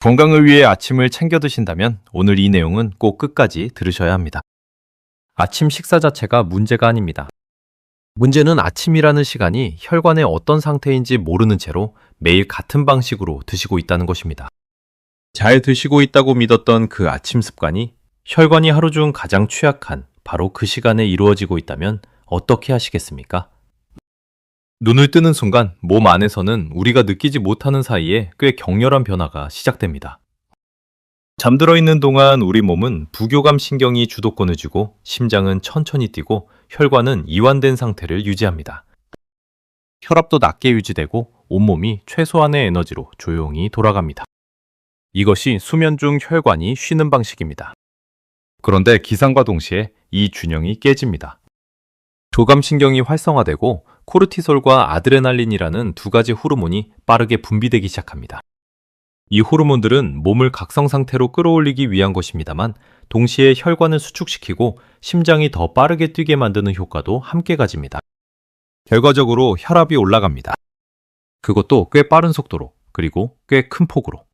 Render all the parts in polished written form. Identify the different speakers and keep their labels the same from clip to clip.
Speaker 1: 건강을 위해 아침을 챙겨 드신다면 오늘 이 내용은 꼭 끝까지 들으셔야 합니다. 아침 식사 자체가 문제가 아닙니다. 문제는 아침이라는 시간이 혈관의 어떤 상태인지 모르는 채로 매일 같은 방식으로 드시고 있다는 것입니다. 잘 드시고 있다고 믿었던 그 아침 습관이 혈관이 하루 중 가장 취약한 바로 그 시간에 이루어지고 있다면 어떻게 하시겠습니까? 눈을 뜨는 순간 몸 안에서는 우리가 느끼지 못하는 사이에 꽤 격렬한 변화가 시작됩니다. 잠들어 있는 동안 우리 몸은 부교감 신경이 주도권을 쥐고 심장은 천천히 뛰고 혈관은 이완된 상태를 유지합니다. 혈압도 낮게 유지되고 온몸이 최소한의 에너지로 조용히 돌아갑니다. 이것이 수면 중 혈관이 쉬는 방식입니다. 그런데 기상과 동시에 이 균형이 깨집니다. 교감신경이 활성화되고 코르티솔과 아드레날린이라는 두 가지 호르몬이 빠르게 분비되기 시작합니다. 이 호르몬들은 몸을 각성 상태로 끌어올리기 위한 것입니다만 동시에 혈관을 수축시키고 심장이 더 빠르게 뛰게 만드는 효과도 함께 가집니다. 결과적으로 혈압이 올라갑니다. 그것도 꽤 빠른 속도로, 그리고 꽤 큰 폭으로.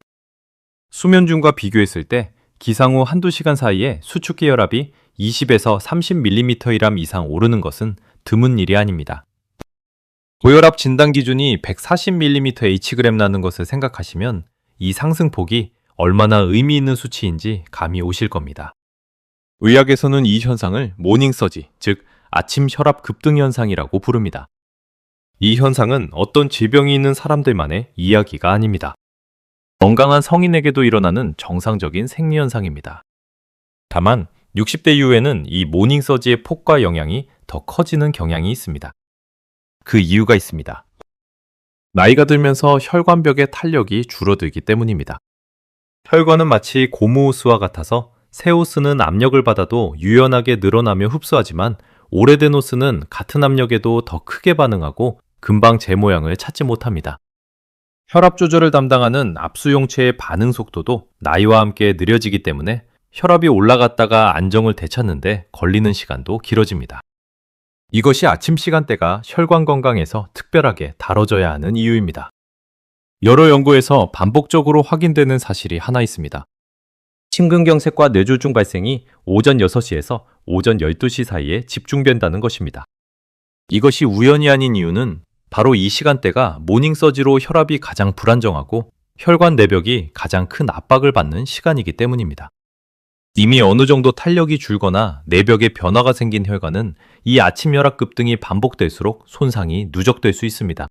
Speaker 1: 수면 중과 비교했을 때 기상 후 한두 시간 사이에 수축기 혈압이 20에서 30mm이람 이상 오르는 것은 드문 일이 아닙니다. 고혈압 진단 기준이 140mmHg 나는 것을 생각하시면 이 상승폭이 얼마나 의미 있는 수치인지 감이 오실 겁니다. 의학에서는 이 현상을 모닝서지, 즉 아침 혈압 급등 현상이라고 부릅니다. 이 현상은 어떤 질병이 있는 사람들만의 이야기가 아닙니다. 건강한 성인에게도 일어나는 정상적인 생리현상입니다. 다만 60대 이후에는 이 모닝서지의 폭과 영향이 더 커지는 경향이 있습니다. 그 이유가 있습니다. 나이가 들면서 혈관벽의 탄력이 줄어들기 때문입니다. 혈관은 마치 고무호스와 같아서 새 호스는 압력을 받아도 유연하게 늘어나며 흡수하지만 오래된 호스는 같은 압력에도 더 크게 반응하고 금방 제 모양을 찾지 못합니다. 혈압 조절을 담당하는 압수용체의 반응 속도도 나이와 함께 느려지기 때문에 혈압이 올라갔다가 안정을 되찾는데 걸리는 시간도 길어집니다. 이것이 아침 시간대가 혈관 건강에서 특별하게 다뤄져야 하는 이유입니다. 여러 연구에서 반복적으로 확인되는 사실이 하나 있습니다. 심근경색과 뇌졸중 발생이 오전 6시에서 오전 12시 사이에 집중된다는 것입니다. 이것이 우연이 아닌 이유는 바로 이 시간대가 모닝서지로 혈압이 가장 불안정하고 혈관 내벽이 가장 큰 압박을 받는 시간이기 때문입니다. 이미 어느 정도 탄력이 줄거나 내벽에 변화가 생긴 혈관은 이 아침 혈압 급등이 반복될수록 손상이 누적될 수 있습니다.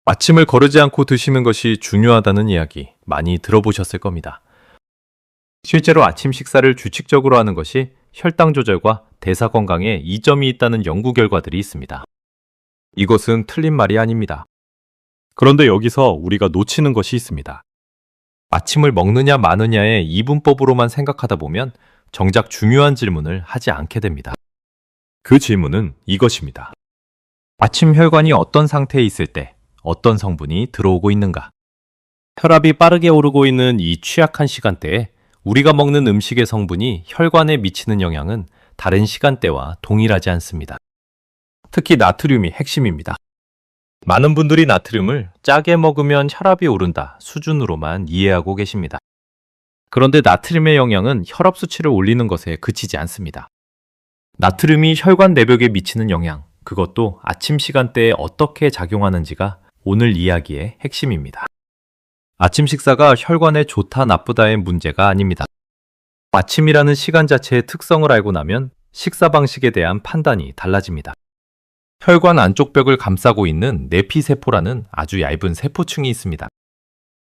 Speaker 1: 아침을 거르지 않고 드시는 것이 중요하다는 이야기 많이 들어보셨을 겁니다. 실제로 아침 식사를 규칙적으로 하는 것이 혈당 조절과 대사 건강에 이점이 있다는 연구 결과들이 있습니다. 이것은 틀린 말이 아닙니다. 그런데 여기서 우리가 놓치는 것이 있습니다. 아침을 먹느냐 마느냐의 이분법으로만 생각하다 보면 정작 중요한 질문을 하지 않게 됩니다. 그 질문은 이것입니다. 아침 혈관이 어떤 상태에 있을 때 어떤 성분이 들어오고 있는가? 혈압이 빠르게 오르고 있는 이 취약한 시간대에 우리가 먹는 음식의 성분이 혈관에 미치는 영향은 다른 시간대와 동일하지 않습니다. 특히 나트륨이 핵심입니다. 많은 분들이 나트륨을 짜게 먹으면 혈압이 오른다 수준으로만 이해하고 계십니다. 그런데 나트륨의 영향은 혈압 수치를 올리는 것에 그치지 않습니다. 나트륨이 혈관 내벽에 미치는 영향, 그것도 아침 시간대에 어떻게 작용하는지가 오늘 이야기의 핵심입니다. 아침 식사가 혈관에 좋다 나쁘다의 문제가 아닙니다. 아침이라는 시간 자체의 특성을 알고 나면 식사 방식에 대한 판단이 달라집니다. 혈관 안쪽 벽을 감싸고 있는 내피세포라는 아주 얇은 세포층이 있습니다.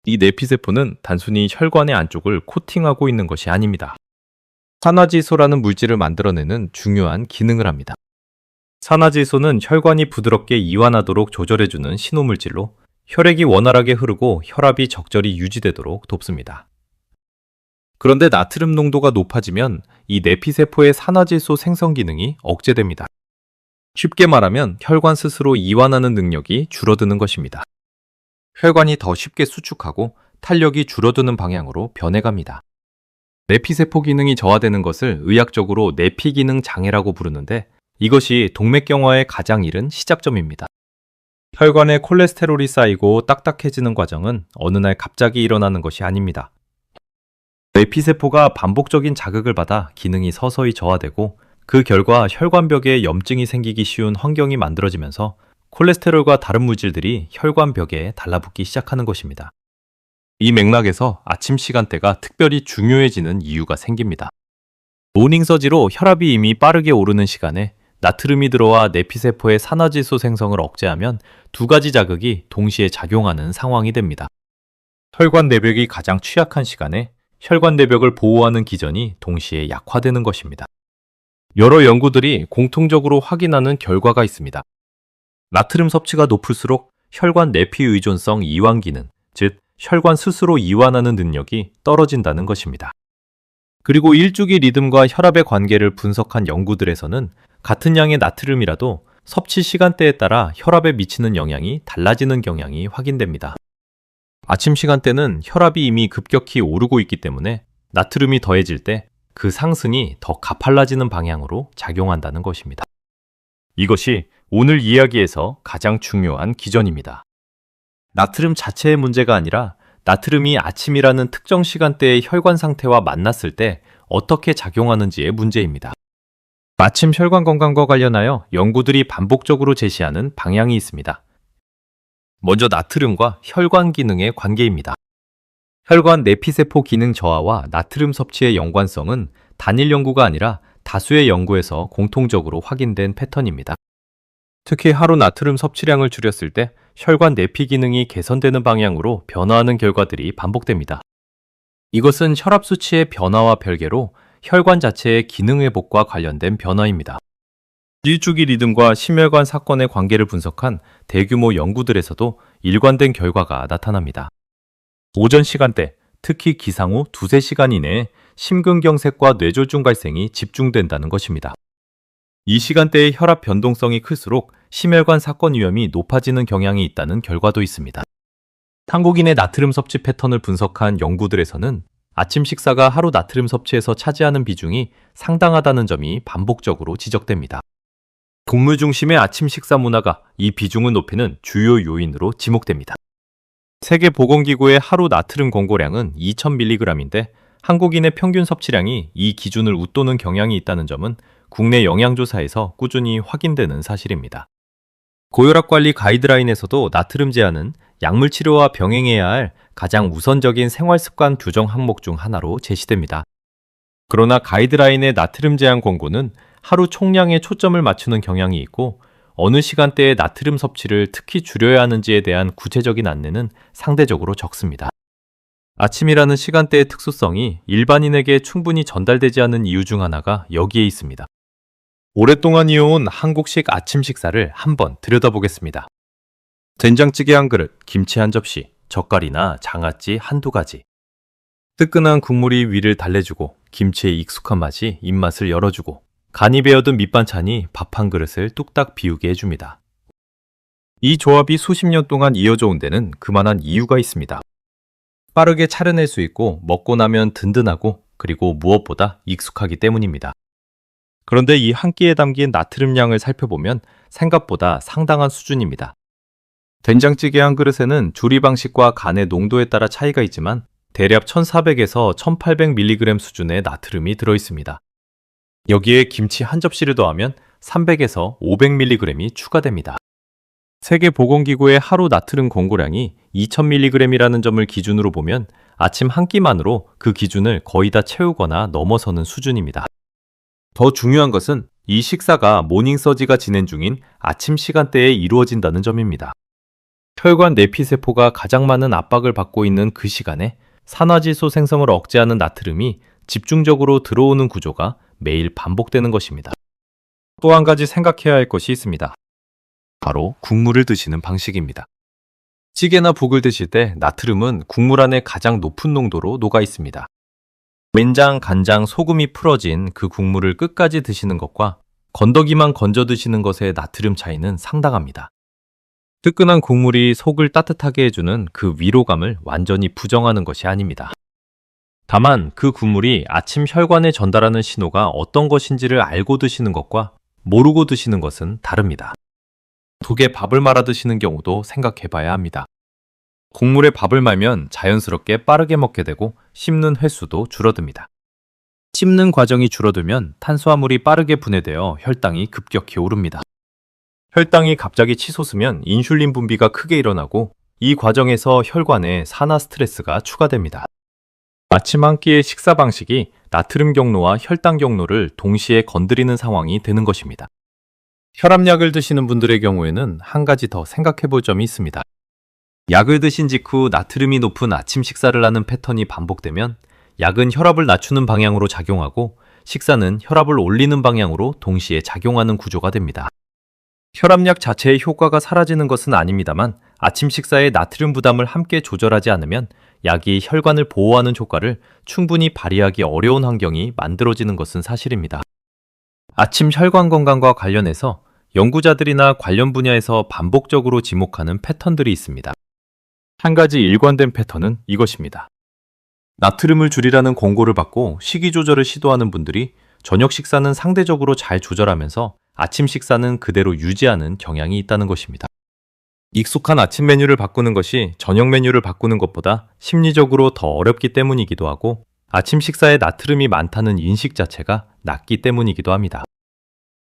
Speaker 1: 이 내피세포는 단순히 혈관의 안쪽을 코팅하고 있는 것이 아닙니다. 산화질소라는 물질을 만들어내는 중요한 기능을 합니다. 산화질소는 혈관이 부드럽게 이완하도록 조절해주는 신호물질로 혈액이 원활하게 흐르고 혈압이 적절히 유지되도록 돕습니다. 그런데 나트륨 농도가 높아지면 이 내피세포의 산화질소 생성 기능이 억제됩니다. 쉽게 말하면 혈관 스스로 이완하는 능력이 줄어드는 것입니다. 혈관이 더 쉽게 수축하고 탄력이 줄어드는 방향으로 변해갑니다. 내피세포 기능이 저하되는 것을 의학적으로 내피기능 장애라고 부르는데 이것이 동맥경화의 가장 이른 시작점입니다. 혈관에 콜레스테롤이 쌓이고 딱딱해지는 과정은 어느 날 갑자기 일어나는 것이 아닙니다. 뇌피세포가 반복적인 자극을 받아 기능이 서서히 저하되고 그 결과 혈관벽에 염증이 생기기 쉬운 환경이 만들어지면서 콜레스테롤과 다른 물질들이 혈관벽에 달라붙기 시작하는 것입니다. 이 맥락에서 아침 시간대가 특별히 중요해지는 이유가 생깁니다. 모닝서지로 혈압이 이미 빠르게 오르는 시간에 나트륨이 들어와 뇌피세포의 산화질소 생성을 억제하면 두 가지 자극이 동시에 작용하는 상황이 됩니다. 혈관 내벽이 가장 취약한 시간에 혈관 내벽을 보호하는 기전이 동시에 약화되는 것입니다. 여러 연구들이 공통적으로 확인하는 결과가 있습니다. 나트륨 섭취가 높을수록 혈관 내피 의존성 이완 기능, 즉 혈관 스스로 이완하는 능력이 떨어진다는 것입니다. 그리고 일주기 리듬과 혈압의 관계를 분석한 연구들에서는 같은 양의 나트륨이라도 섭취 시간대에 따라 혈압에 미치는 영향이 달라지는 경향이 확인됩니다. 아침 시간대는 혈압이 이미 급격히 오르고 있기 때문에 나트륨이 더해질 때 그 상승이 더 가팔라지는 방향으로 작용한다는 것입니다. 이것이 오늘 이야기에서 가장 중요한 기전입니다. 나트륨 자체의 문제가 아니라 나트륨이 아침이라는 특정 시간대의 혈관 상태와 만났을 때 어떻게 작용하는지의 문제입니다. 아침 혈관 건강과 관련하여 연구들이 반복적으로 제시하는 방향이 있습니다. 먼저 나트륨과 혈관 기능의 관계입니다. 혈관 내피세포 기능 저하와 나트륨 섭취의 연관성은 단일 연구가 아니라 다수의 연구에서 공통적으로 확인된 패턴입니다. 특히 하루 나트륨 섭취량을 줄였을 때 혈관 내피 기능이 개선되는 방향으로 변화하는 결과들이 반복됩니다. 이것은 혈압 수치의 변화와 별개로 혈관 자체의 기능 회복과 관련된 변화입니다. 일주기 리듬과 심혈관 사건의 관계를 분석한 대규모 연구들에서도 일관된 결과가 나타납니다. 오전 시간대, 특히 기상 후 2-3시간 이내에 심근경색과 뇌졸중 발생이 집중된다는 것입니다. 이 시간대의 혈압 변동성이 클수록 심혈관 사건 위험이 높아지는 경향이 있다는 결과도 있습니다. 한국인의 나트륨 섭취 패턴을 분석한 연구들에서는 아침 식사가 하루 나트륨 섭취에서 차지하는 비중이 상당하다는 점이 반복적으로 지적됩니다. 곡물 중심의 아침 식사 문화가 이 비중을 높이는 주요 요인으로 지목됩니다. 세계보건기구의 하루 나트륨 권고량은 2000mg인데 한국인의 평균 섭취량이 이 기준을 웃도는 경향이 있다는 점은 국내 영양조사에서 꾸준히 확인되는 사실입니다. 고혈압 관리 가이드라인에서도 나트륨 제한은 약물 치료와 병행해야 할 가장 우선적인 생활습관 규정 항목 중 하나로 제시됩니다. 그러나 가이드라인의 나트륨 제한 권고는 하루 총량에 초점을 맞추는 경향이 있고 어느 시간대에 나트륨 섭취를 특히 줄여야 하는지에 대한 구체적인 안내는 상대적으로 적습니다. 아침이라는 시간대의 특수성이 일반인에게 충분히 전달되지 않은 이유 중 하나가 여기에 있습니다. 오랫동안 이어온 한국식 아침 식사를 한번 들여다보겠습니다. 된장찌개 한 그릇, 김치 한 접시, 젓갈이나 장아찌 한두 가지. 뜨끈한 국물이 위를 달래주고 김치의 익숙한 맛이 입맛을 열어주고 간이 배어든 밑반찬이 밥 한 그릇을 뚝딱 비우게 해줍니다. 이 조합이 수십 년 동안 이어져 온 데는 그만한 이유가 있습니다. 빠르게 차려낼 수 있고 먹고 나면 든든하고 그리고 무엇보다 익숙하기 때문입니다. 그런데 이 한 끼에 담긴 나트륨 양을 살펴보면 생각보다 상당한 수준입니다. 된장찌개 한 그릇에는 조리 방식과 간의 농도에 따라 차이가 있지만 대략 1400에서 1800mg 수준의 나트륨이 들어있습니다. 여기에 김치 한 접시를 더하면 300에서 500mg이 추가됩니다. 세계보건기구의 하루 나트륨 권고량이 2000mg이라는 점을 기준으로 보면 아침 한 끼만으로 그 기준을 거의 다 채우거나 넘어서는 수준입니다. 더 중요한 것은 이 식사가 모닝서지가 진행 중인 아침 시간대에 이루어진다는 점입니다. 혈관 내피세포가 가장 많은 압박을 받고 있는 그 시간에 산화질소 생성을 억제하는 나트륨이 집중적으로 들어오는 구조가 매일 반복되는 것입니다. 또 한 가지 생각해야 할 것이 있습니다. 바로 국물을 드시는 방식입니다. 찌개나 국을 드실 때 나트륨은 국물 안에 가장 높은 농도로 녹아 있습니다. 된장, 간장, 소금이 풀어진 그 국물을 끝까지 드시는 것과 건더기만 건져 드시는 것의 나트륨 차이는 상당합니다. 뜨끈한 국물이 속을 따뜻하게 해주는 그 위로감을 완전히 부정하는 것이 아닙니다. 다만 그 국물이 아침 혈관에 전달하는 신호가 어떤 것인지를 알고 드시는 것과 모르고 드시는 것은 다릅니다. 두 개 밥을 말아 드시는 경우도 생각해 봐야 합니다. 국물에 밥을 말면 자연스럽게 빠르게 먹게 되고 씹는 횟수도 줄어듭니다. 씹는 과정이 줄어들면 탄수화물이 빠르게 분해되어 혈당이 급격히 오릅니다. 혈당이 갑자기 치솟으면 인슐린 분비가 크게 일어나고 이 과정에서 혈관에 산화 스트레스가 추가됩니다. 아침 한 끼의 식사 방식이 나트륨 경로와 혈당 경로를 동시에 건드리는 상황이 되는 것입니다. 혈압약을 드시는 분들의 경우에는 한 가지 더 생각해 볼 점이 있습니다. 약을 드신 직후 나트륨이 높은 아침 식사를 하는 패턴이 반복되면 약은 혈압을 낮추는 방향으로 작용하고 식사는 혈압을 올리는 방향으로 동시에 작용하는 구조가 됩니다. 혈압약 자체의 효과가 사라지는 것은 아닙니다만 아침 식사의 나트륨 부담을 함께 조절하지 않으면 약이 혈관을 보호하는 효과를 충분히 발휘하기 어려운 환경이 만들어지는 것은 사실입니다. 아침 혈관 건강과 관련해서 연구자들이나 관련 분야에서 반복적으로 지목하는 패턴들이 있습니다. 한 가지 일관된 패턴은 이것입니다. 나트륨을 줄이라는 권고를 받고 식이 조절을 시도하는 분들이 저녁 식사는 상대적으로 잘 조절하면서 아침 식사는 그대로 유지하는 경향이 있다는 것입니다. 익숙한 아침 메뉴를 바꾸는 것이 저녁 메뉴를 바꾸는 것보다 심리적으로 더 어렵기 때문이기도 하고 아침 식사에 나트륨이 많다는 인식 자체가 낮기 때문이기도 합니다.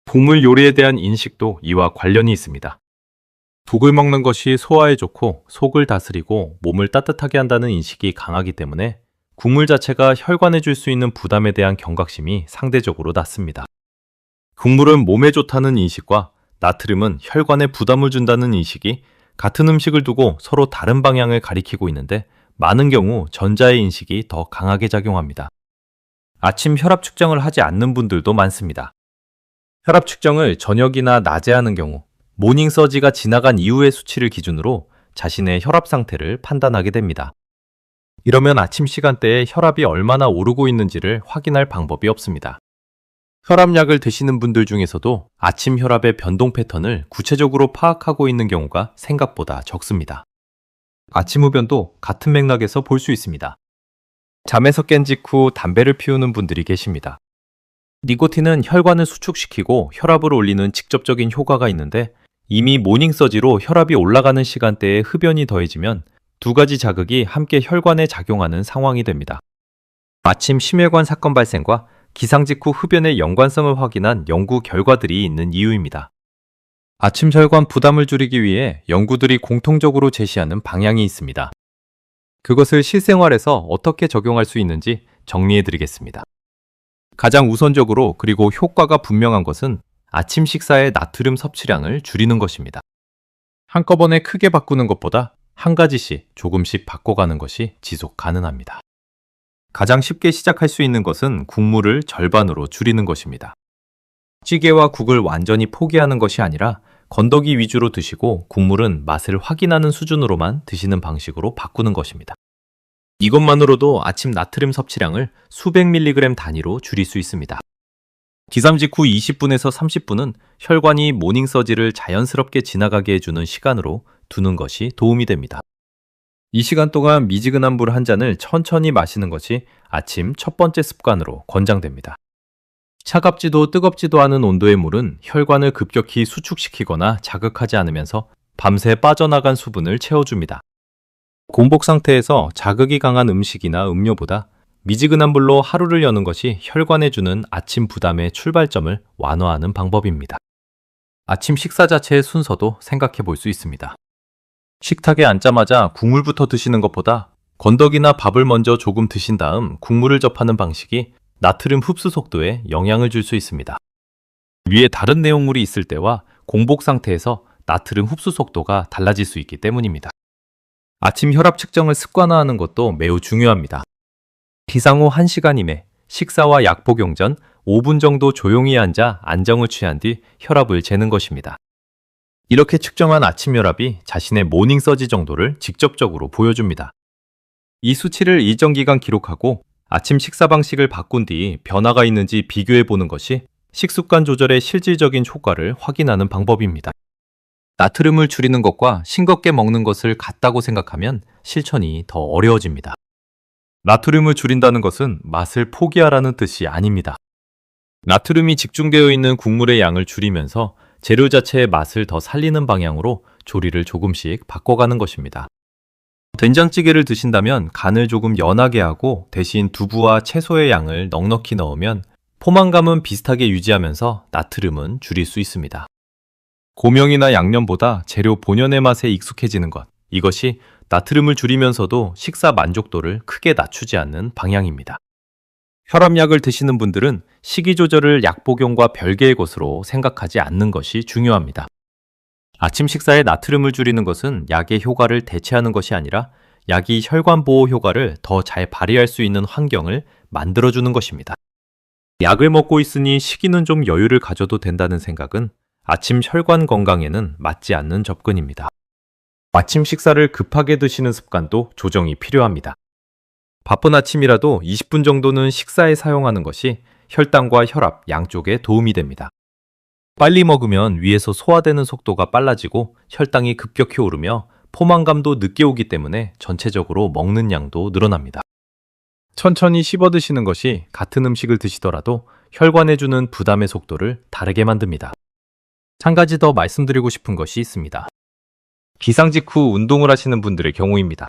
Speaker 1: 국물 요리에 대한 인식도 이와 관련이 있습니다. 국을 먹는 것이 소화에 좋고 속을 다스리고 몸을 따뜻하게 한다는 인식이 강하기 때문에 국물 자체가 혈관에 줄 수 있는 부담에 대한 경각심이 상대적으로 낮습니다. 국물은 몸에 좋다는 인식과 나트륨은 혈관에 부담을 준다는 인식이 같은 음식을 두고 서로 다른 방향을 가리키고 있는데 많은 경우 전자의 인식이 더 강하게 작용합니다. 아침 혈압 측정을 하지 않는 분들도 많습니다. 혈압 측정을 저녁이나 낮에 하는 경우 모닝 서지가 지나간 이후의 수치를 기준으로 자신의 혈압 상태를 판단하게 됩니다. 이러면 아침 시간대에 혈압이 얼마나 오르고 있는지를 확인할 방법이 없습니다. 혈압약을 드시는 분들 중에서도 아침 혈압의 변동 패턴을 구체적으로 파악하고 있는 경우가 생각보다 적습니다. 아침 흡연도 같은 맥락에서 볼 수 있습니다. 잠에서 깬 직후 담배를 피우는 분들이 계십니다. 니코틴은 혈관을 수축시키고 혈압을 올리는 직접적인 효과가 있는데 이미 모닝서지로 혈압이 올라가는 시간대에 흡연이 더해지면 두 가지 자극이 함께 혈관에 작용하는 상황이 됩니다. 아침 심혈관 사건 발생과 기상 직후 흡연의 연관성을 확인한 연구 결과들이 있는 이유입니다. 아침 혈관 부담을 줄이기 위해 연구들이 공통적으로 제시하는 방향이 있습니다. 그것을 실생활에서 어떻게 적용할 수 있는지 정리해 드리겠습니다. 가장 우선적으로 그리고 효과가 분명한 것은 아침 식사의 나트륨 섭취량을 줄이는 것입니다. 한꺼번에 크게 바꾸는 것보다 한 가지씩 조금씩 바꿔가는 것이 지속 가능합니다. 가장 쉽게 시작할 수 있는 것은 국물을 절반으로 줄이는 것입니다. 찌개와 국을 완전히 포기하는 것이 아니라 건더기 위주로 드시고 국물은 맛을 확인하는 수준으로만 드시는 방식으로 바꾸는 것입니다. 이것만으로도 아침 나트륨 섭취량을 수백 밀리그램 단위로 줄일 수 있습니다. 기상 직후 20분에서 30분은 혈관이 모닝서지를 자연스럽게 지나가게 해주는 시간으로 두는 것이 도움이 됩니다. 이 시간 동안 미지근한 물 한 잔을 천천히 마시는 것이 아침 첫 번째 습관으로 권장됩니다. 차갑지도 뜨겁지도 않은 온도의 물은 혈관을 급격히 수축시키거나 자극하지 않으면서 밤새 빠져나간 수분을 채워줍니다. 공복 상태에서 자극이 강한 음식이나 음료보다 미지근한 물로 하루를 여는 것이 혈관에 주는 아침 부담의 출발점을 완화하는 방법입니다. 아침 식사 자체의 순서도 생각해 볼 수 있습니다. 식탁에 앉자마자 국물부터 드시는 것보다 건더기나 밥을 먼저 조금 드신 다음 국물을 접하는 방식이 나트륨 흡수 속도에 영향을 줄 수 있습니다. 위에 다른 내용물이 있을 때와 공복 상태에서 나트륨 흡수 속도가 달라질 수 있기 때문입니다. 아침 혈압 측정을 습관화하는 것도 매우 중요합니다. 기상 후 1시간 이내 식사와 약 복용 전 5분 정도 조용히 앉아 안정을 취한 뒤 혈압을 재는 것입니다. 이렇게 측정한 아침 혈압이 자신의 모닝서지 정도를 직접적으로 보여줍니다. 이 수치를 일정 기간 기록하고 아침 식사 방식을 바꾼 뒤 변화가 있는지 비교해 보는 것이 식습관 조절의 실질적인 효과를 확인하는 방법입니다. 나트륨을 줄이는 것과 싱겁게 먹는 것을 같다고 생각하면 실천이 더 어려워집니다. 나트륨을 줄인다는 것은 맛을 포기하라는 뜻이 아닙니다. 나트륨이 집중되어 있는 국물의 양을 줄이면서 재료 자체의 맛을 더 살리는 방향으로 조리를 조금씩 바꿔가는 것입니다. 된장찌개를 드신다면 간을 조금 연하게 하고 대신 두부와 채소의 양을 넉넉히 넣으면 포만감은 비슷하게 유지하면서 나트륨은 줄일 수 있습니다. 고명이나 양념보다 재료 본연의 맛에 익숙해지는 것, 이것이 나트륨을 줄이면서도 식사 만족도를 크게 낮추지 않는 방향입니다. 혈압약을 드시는 분들은 식이 조절을 약 복용과 별개의 것으로 생각하지 않는 것이 중요합니다. 아침 식사에 나트륨을 줄이는 것은 약의 효과를 대체하는 것이 아니라 약이 혈관 보호 효과를 더 잘 발휘할 수 있는 환경을 만들어주는 것입니다. 약을 먹고 있으니 식이는 좀 여유를 가져도 된다는 생각은 아침 혈관 건강에는 맞지 않는 접근입니다. 아침 식사를 급하게 드시는 습관도 조정이 필요합니다. 바쁜 아침이라도 20분 정도는 식사에 사용하는 것이 혈당과 혈압 양쪽에 도움이 됩니다. 빨리 먹으면 위에서 소화되는 속도가 빨라지고 혈당이 급격히 오르며 포만감도 늦게 오기 때문에 전체적으로 먹는 양도 늘어납니다. 천천히 씹어 드시는 것이 같은 음식을 드시더라도 혈관에 주는 부담의 속도를 다르게 만듭니다. 한 가지 더 말씀드리고 싶은 것이 있습니다. 기상 직후 운동을 하시는 분들의 경우입니다.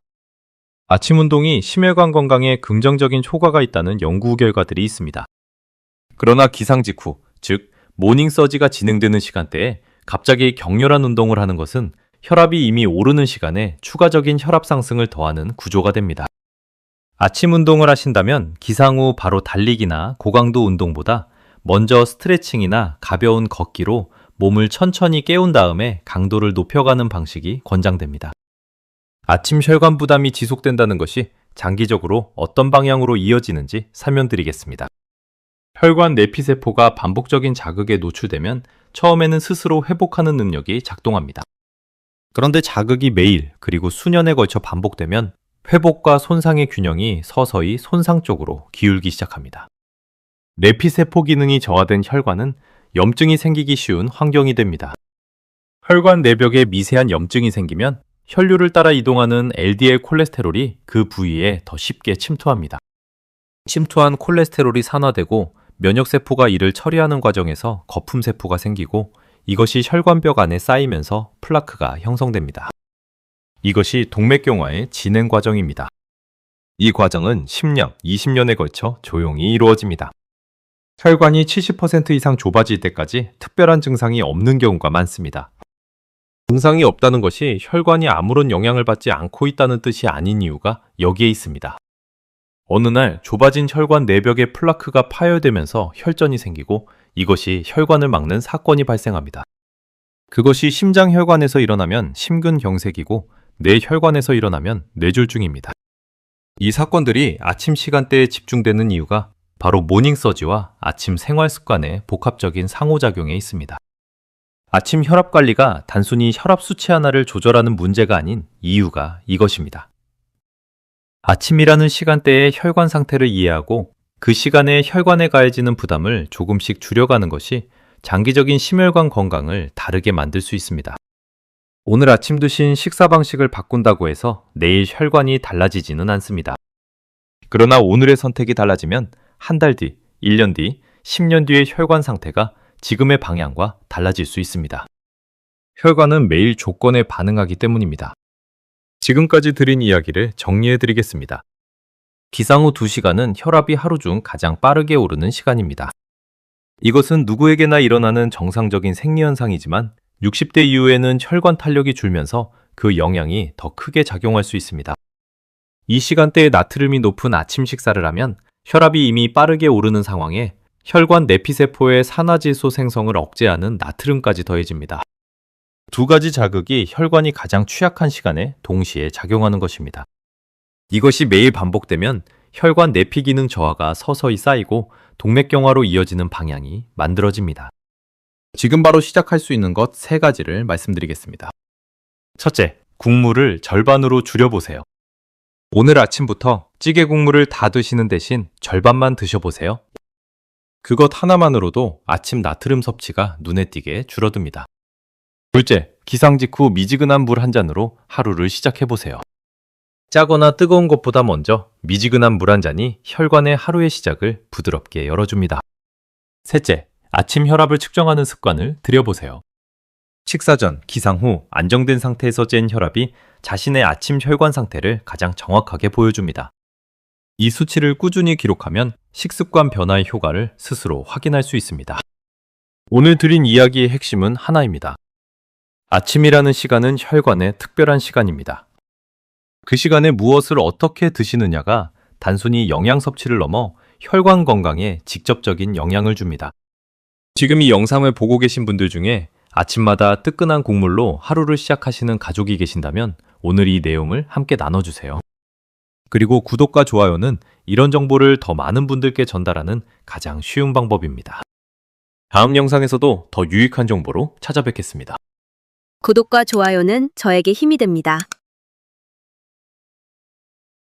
Speaker 1: 아침 운동이 심혈관 건강에 긍정적인 효과가 있다는 연구 결과들이 있습니다. 그러나 기상 직후, 즉 모닝 서지가 진행되는 시간대에 갑자기 격렬한 운동을 하는 것은 혈압이 이미 오르는 시간에 추가적인 혈압 상승을 더하는 구조가 됩니다. 아침 운동을 하신다면 기상 후 바로 달리기나 고강도 운동보다 먼저 스트레칭이나 가벼운 걷기로 몸을 천천히 깨운 다음에 강도를 높여가는 방식이 권장됩니다. 아침 혈관 부담이 지속된다는 것이 장기적으로 어떤 방향으로 이어지는지 설명드리겠습니다. 혈관 내피세포가 반복적인 자극에 노출되면 처음에는 스스로 회복하는 능력이 작동합니다. 그런데 자극이 매일 그리고 수년에 걸쳐 반복되면 회복과 손상의 균형이 서서히 손상 쪽으로 기울기 시작합니다. 내피세포 기능이 저하된 혈관은 염증이 생기기 쉬운 환경이 됩니다. 혈관 내벽에 미세한 염증이 생기면 혈류를 따라 이동하는 LDL 콜레스테롤이 그 부위에 더 쉽게 침투합니다. 침투한 콜레스테롤이 산화되고 면역세포가 이를 처리하는 과정에서 거품세포가 생기고 이것이 혈관벽 안에 쌓이면서 플라크가 형성됩니다. 이것이 동맥경화의 진행 과정입니다. 이 과정은 10년, 20년에 걸쳐 조용히 이루어집니다. 혈관이 70% 이상 좁아질 때까지 특별한 증상이 없는 경우가 많습니다. 증상이 없다는 것이 혈관이 아무런 영향을 받지 않고 있다는 뜻이 아닌 이유가 여기에 있습니다. 어느 날 좁아진 혈관 내벽에 플라크가 파열되면서 혈전이 생기고 이것이 혈관을 막는 사건이 발생합니다. 그것이 심장혈관에서 일어나면 심근경색이고 뇌혈관에서 일어나면 뇌졸중입니다. 이 사건들이 아침 시간대에 집중되는 이유가 바로 모닝서지와 아침 생활 습관의 복합적인 상호작용에 있습니다. 아침 혈압 관리가 단순히 혈압 수치 하나를 조절하는 문제가 아닌 이유가 이것입니다. 아침이라는 시간대의 혈관 상태를 이해하고 그 시간에 혈관에 가해지는 부담을 조금씩 줄여가는 것이 장기적인 심혈관 건강을 다르게 만들 수 있습니다. 오늘 아침 드신 식사 방식을 바꾼다고 해서 내일 혈관이 달라지지는 않습니다. 그러나 오늘의 선택이 달라지면 한 달 뒤, 1년 뒤, 10년 뒤의 혈관 상태가 지금의 방향과 달라질 수 있습니다. 혈관은 매일 조건에 반응하기 때문입니다. 지금까지 드린 이야기를 정리해 드리겠습니다. 기상 후 2시간은 혈압이 하루 중 가장 빠르게 오르는 시간입니다. 이것은 누구에게나 일어나는 정상적인 생리현상이지만 60대 이후에는 혈관 탄력이 줄면서 그 영향이 더 크게 작용할 수 있습니다. 이 시간대에 나트륨이 높은 아침 식사를 하면 혈압이 이미 빠르게 오르는 상황에 혈관 내피세포의 산화질소 생성을 억제하는 나트륨까지 더해집니다. 두 가지 자극이 혈관이 가장 취약한 시간에 동시에 작용하는 것입니다. 이것이 매일 반복되면 혈관 내피 기능 저하가 서서히 쌓이고 동맥경화로 이어지는 방향이 만들어집니다. 지금 바로 시작할 수 있는 것 3가지를 말씀드리겠습니다. 첫째, 국물을 절반으로 줄여보세요. 오늘 아침부터 찌개 국물을 다 드시는 대신 절반만 드셔보세요. 그것 하나만으로도 아침 나트륨 섭취가 눈에 띄게 줄어듭니다. 둘째, 기상 직후 미지근한 물 한 잔으로 하루를 시작해보세요. 짜거나 뜨거운 것보다 먼저 미지근한 물 한 잔이 혈관의 하루의 시작을 부드럽게 열어줍니다. 셋째, 아침 혈압을 측정하는 습관을 들여보세요. 식사 전, 기상 후 안정된 상태에서 잰 혈압이 자신의 아침 혈관 상태를 가장 정확하게 보여줍니다. 이 수치를 꾸준히 기록하면 식습관 변화의 효과를 스스로 확인할 수 있습니다. 오늘 드린 이야기의 핵심은 하나입니다. 아침이라는 시간은 혈관의 특별한 시간입니다. 그 시간에 무엇을 어떻게 드시느냐가 단순히 영양 섭취를 넘어 혈관 건강에 직접적인 영향을 줍니다. 지금 이 영상을 보고 계신 분들 중에 아침마다 뜨끈한 국물로 하루를 시작하시는 가족이 계신다면 오늘 이 내용을 함께 나눠주세요. 그리고 구독과 좋아요는 이런 정보를 더 많은 분들께 전달하는 가장 쉬운 방법입니다. 다음 영상에서도 더 유익한 정보로 찾아뵙겠습니다.
Speaker 2: 구독과 좋아요는 저에게 힘이 됩니다.